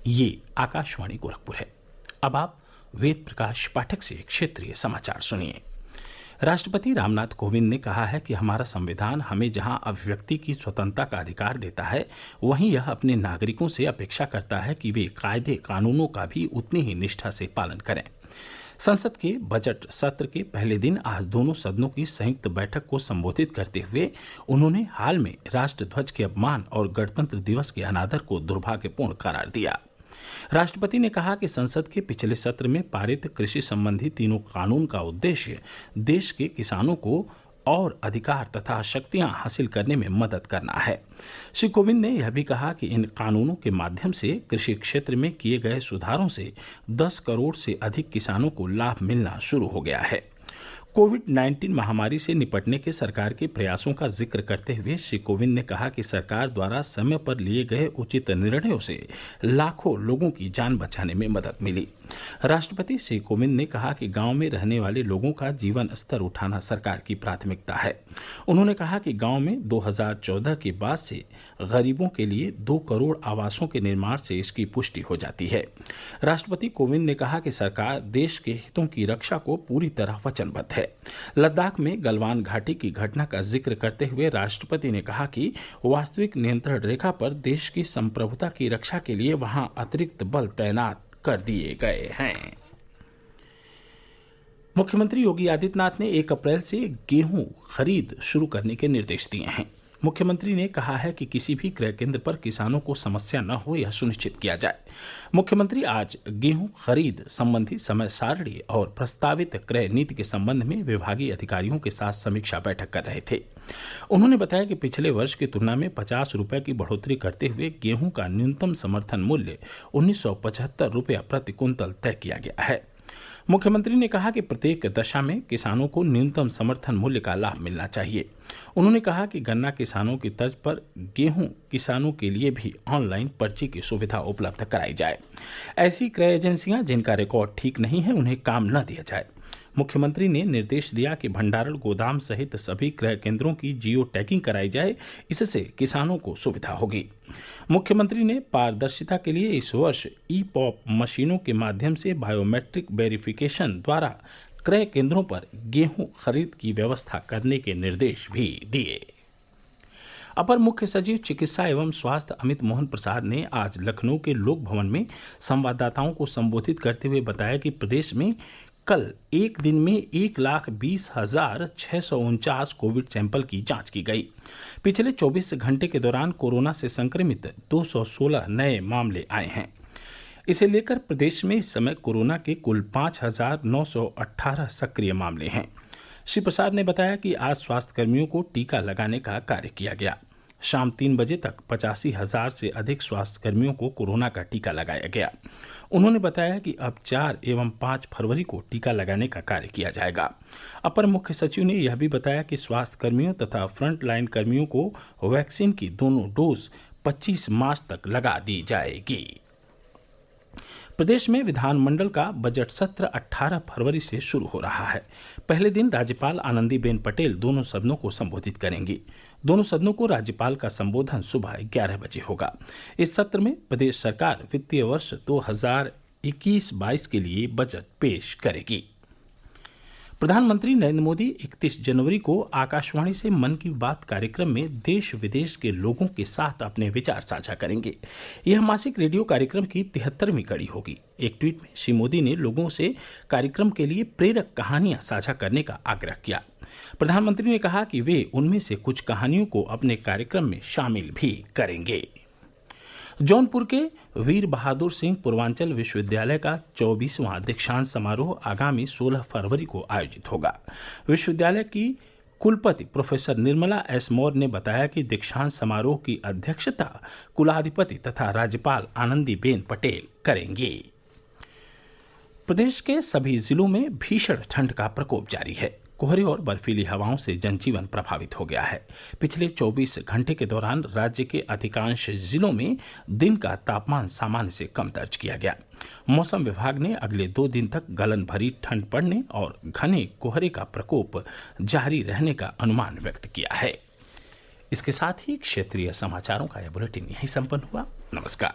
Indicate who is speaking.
Speaker 1: ये आकाशवाणी गोरखपुर है। अब आप वेद प्रकाश पाठक से क्षेत्रीय समाचार सुनिए। राष्ट्रपति रामनाथ कोविंद ने कहा है कि हमारा संविधान हमें जहां अभिव्यक्ति की स्वतंत्रता का अधिकार देता है, वहीं यह अपने नागरिकों से अपेक्षा करता है कि वे कायदे कानूनों का भी उतनी ही निष्ठा से पालन करें। संसद के बजट सत्र के पहले दिन आज दोनों सदनों की संयुक्त बैठक को संबोधित करते हुए उन्होंने हाल में राष्ट्रध्वज के अपमान और गणतंत्र दिवस के अनादर को दुर्भाग्यपूर्ण करार दिया। राष्ट्रपति ने कहा कि संसद के पिछले सत्र में पारित कृषि संबंधी तीनों कानून का उद्देश्य देश के किसानों को और अधिकार तथा शक्तियां हासिल करने में मदद करना है। श्री कोविंद ने यह भी कहा कि इन कानूनों के माध्यम से कृषि क्षेत्र में किए गए सुधारों से 10 करोड़ से अधिक किसानों को लाभ मिलना शुरू हो गया है। कोविड-19 महामारी से निपटने के सरकार के प्रयासों का जिक्र करते हुए श्री कोविंद ने कहा कि सरकार द्वारा समय पर लिए गए उचित निर्णयों से लाखों लोगों की जान बचाने में मदद मिली। राष्ट्रपति श्री कोविंद ने कहा कि गांव में रहने वाले लोगों का जीवन स्तर उठाना सरकार की प्राथमिकता है। उन्होंने कहा कि गांव में 2014 के बाद से गरीबों के लिए 2 करोड़ आवासों के निर्माण से इसकी पुष्टि हो जाती है। राष्ट्रपति कोविंद ने कहा कि सरकार देश के हितों की रक्षा को पूरी तरह वचनबद्ध है। लद्दाख में गलवान घाटी की घटना का जिक्र करते हुए राष्ट्रपति ने कहा कि वास्तविक नियंत्रण रेखा पर देश की संप्रभुता की रक्षा के लिए वहां अतिरिक्त बल तैनात कर दिए गए हैं। मुख्यमंत्री योगी आदित्यनाथ ने 1 अप्रैल से गेहूं खरीद शुरू करने के निर्देश दिए हैं। मुख्यमंत्री ने कहा है कि किसी भी क्रय केंद्र पर किसानों को समस्या न हो, यह सुनिश्चित किया जाए। मुख्यमंत्री आज गेहूं खरीद संबंधी समय सारणी और प्रस्तावित क्रय नीति के संबंध में विभागीय अधिकारियों के साथ समीक्षा बैठक कर रहे थे। उन्होंने बताया कि पिछले वर्ष की तुलना में 50 रुपये की बढ़ोतरी करते हुए गेहूं का न्यूनतम समर्थन मूल्य 1975 रुपया प्रति कुंतल तय किया गया है। मुख्यमंत्री ने कहा कि प्रत्येक दशा में किसानों को न्यूनतम समर्थन मूल्य का लाभ मिलना चाहिए। उन्होंने कहा कि गन्ना किसानों की तर्ज पर गेहूं किसानों के लिए भी ऑनलाइन पर्ची की सुविधा उपलब्ध कराई जाए। ऐसी क्रय एजेंसियां जिनका रिकॉर्ड ठीक नहीं है, उन्हें काम न दिया जाए। मुख्यमंत्री ने निर्देश दिया कि भंडारण गोदाम सहित सभी क्रय केंद्रों की जियो टैगिंग कराई जाए, इससे किसानों को सुविधा होगी। मुख्यमंत्री ने पारदर्शिता के लिए इस वर्ष ई-पॉप मशीनों के माध्यम से बायोमेट्रिक वेरिफिकेशन द्वारा क्रय केंद्रों पर गेहूं खरीद की व्यवस्था करने के निर्देश भी दिए। अपर मुख्य सचिव चिकित्सा एवं स्वास्थ्य अमित मोहन प्रसाद ने आज लखनऊ के लोक भवन में संवाददाताओं को संबोधित करते हुए बताया कि प्रदेश में कल एक दिन में 1,20,649 कोविड सैंपल की जांच की गई। पिछले 24 घंटे के दौरान कोरोना से संक्रमित 216 नए मामले आए हैं। इसे लेकर प्रदेश में इस समय कोरोना के कुल 5,918 सक्रिय मामले हैं। श्री प्रसाद ने बताया कि आज स्वास्थ्यकर्मियों को टीका लगाने का कार्य किया गया। शाम 3 बजे तक 85,000 से अधिक स्वास्थ्यकर्मियों को कोरोना का टीका लगाया गया। उन्होंने बताया कि अब 4 एवं 5 फरवरी को टीका लगाने का कार्य किया जाएगा। अपर मुख्य सचिव ने यह भी बताया कि स्वास्थ्यकर्मियों तथा फ्रंट लाइन कर्मियों को वैक्सीन की दोनों डोज 25 मार्च तक लगा दी जाएगी। प्रदेश में विधानमंडल का बजट सत्र 18 फरवरी से शुरू हो रहा है। पहले दिन राज्यपाल आनंदीबेन पटेल दोनों सदनों को संबोधित करेंगी। दोनों सदनों को राज्यपाल का संबोधन सुबह 11 बजे होगा। इस सत्र में प्रदेश सरकार वित्तीय वर्ष 2021-22 के लिए बजट पेश करेगी। प्रधानमंत्री नरेंद्र मोदी 31 जनवरी को आकाशवाणी से मन की बात कार्यक्रम में देश विदेश के लोगों के साथ अपने विचार साझा करेंगे। यह मासिक रेडियो कार्यक्रम की 73वीं कड़ी होगी। एक ट्वीट में श्री मोदी ने लोगों से कार्यक्रम के लिए प्रेरक कहानियां साझा करने का आग्रह किया। प्रधानमंत्री ने कहा कि वे उनमें से कुछ कहानियों को अपने कार्यक्रम में शामिल भी करेंगे। जौनपुर के वीर बहादुर सिंह पूर्वांचल विश्वविद्यालय का 24वां दीक्षांत समारोह आगामी 16 फरवरी को आयोजित होगा। विश्वविद्यालय की कुलपति प्रोफेसर निर्मला एस मौर्य ने बताया कि दीक्षांत समारोह की अध्यक्षता कुलाधिपति तथा राज्यपाल आनंदीबेन पटेल करेंगे। प्रदेश के सभी जिलों में भीषण ठंड का प्रकोप जारी है। कोहरे और बर्फीली हवाओं से जनजीवन प्रभावित हो गया है। पिछले 24 घंटे के दौरान राज्य के अधिकांश जिलों में दिन का तापमान सामान्य से कम दर्ज किया गया। मौसम विभाग ने अगले 2 दिन तक गलन भरी ठंड पड़ने और घने कोहरे का प्रकोप जारी रहने का अनुमान व्यक्त किया है। इसके साथ ही क्षेत्रीय समाचारों का यह बुलेटिन यहीं संपन्न हुआ। नमस्कार।